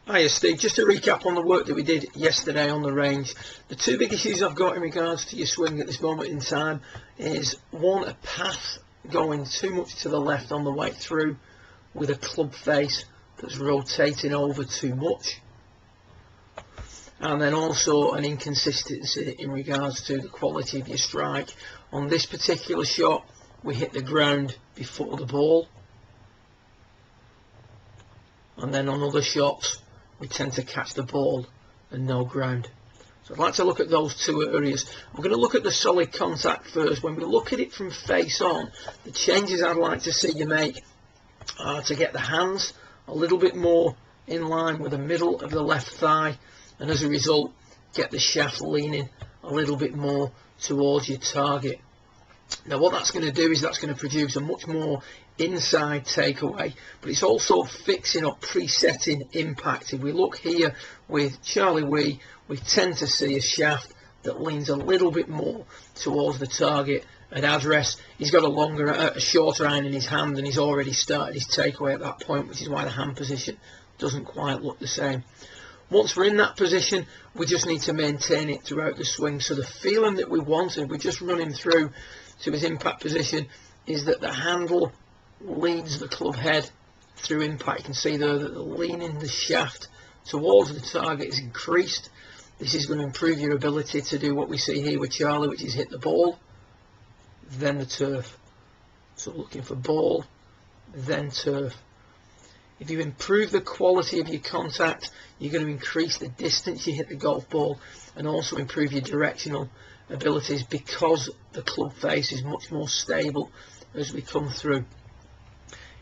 Hiya Steve, just to recap on the work that we did yesterday on the range. The two big issues I've got in regards to your swing at this moment in time is one, a path going too much to the left on the way through with a club face that's rotating over too much, and then also an inconsistency in regards to the quality of your strike. On this particular shot we hit the ground before the ball, and then on other shots we tend to catch the ball and no ground. So I'd like to look at those two areas. We're going to look at the solid contact first. When we look at it from face on, the changes I'd like to see you make are to get the hands a little bit more in line with the middle of the left thigh, and as a result get the shaft leaning a little bit more towards your target. Now what that's going to do is that's going to produce a much more inside takeaway, but it's also fixing or presetting impact. If we look here with Charlie Wee, we tend to see a shaft that leans a little bit more towards the target. At address, he's got a shorter iron in his hand, and he's already started his takeaway at that point, which is why the hand position doesn't quite look the same. Once we're in that position, we just need to maintain it throughout the swing. So the feeling that we want, if we just run him through to his impact position, is that the handle leads the club head through impact. You can see there that the leaning the shaft towards the target is increased. This is going to improve your ability to do what we see here with Charlie, which is hit the ball, then the turf. So looking for ball, then turf. If you improve the quality of your contact, you're going to increase the distance you hit the golf ball and also improve your directional abilities, because the club face is much more stable as we come through.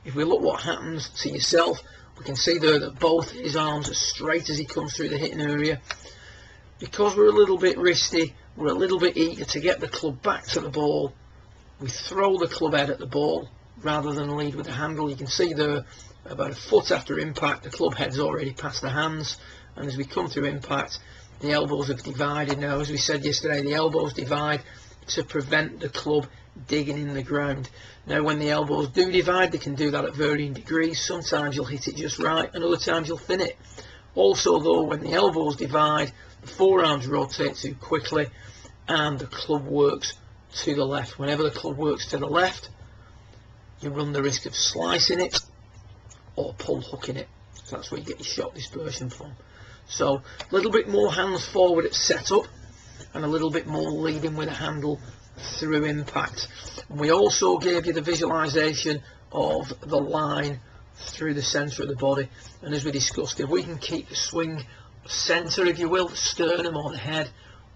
If we look what happens to yourself, we can see there that both his arms are straight as he comes through the hitting area. Because we're a little bit wristy, we're a little bit eager to get the club back to the ball, we throw the club head at the ball rather than lead with the handle. You can see there, about a foot after impact, the club head's already past the hands, and as we come through impact, the elbows have divided. Now, as we said yesterday, the elbows divide to prevent the club digging in the ground. Now when the elbows do divide, they can do that at varying degrees. Sometimes you'll hit it just right, and other times you'll thin it. Also though, when the elbows divide, the forearms rotate too quickly and the club works to the left. Whenever the club works to the left, you run the risk of slicing it or pull hooking it. So that's where you get your shot dispersion from. So a little bit more hands forward at setup and a little bit more leading with a handle through impact. And we also gave you the visualization of the line through the center of the body, and as we discussed, if we can keep the swing center, if you will, the sternum or the head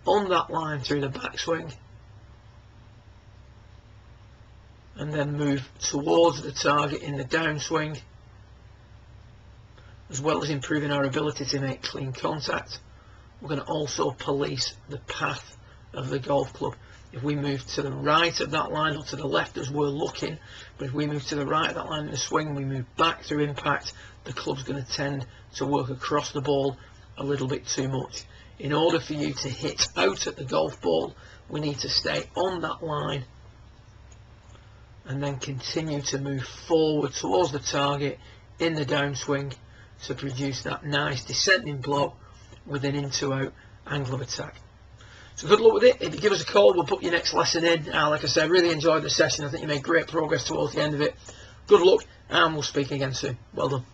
on that line through the backswing, and then move towards the target in the downswing, as well as improving our ability to make clean contact, we're going to also police the path of the golf club. If we move to the right of that line, or to the left as we're looking, but if we move to the right of that line in the swing, we move back through impact, the club's going to tend to work across the ball a little bit too much. In order for you to hit out at the golf ball, we need to stay on that line and then continue to move forward towards the target in the downswing to produce that nice descending blow with an in-to-out angle of attack. So good luck with it. If you give us a call, we'll put your next lesson in. Like I said, really enjoyed the session. I think you made great progress towards the end of it. Good luck, and we'll speak again soon. Well done.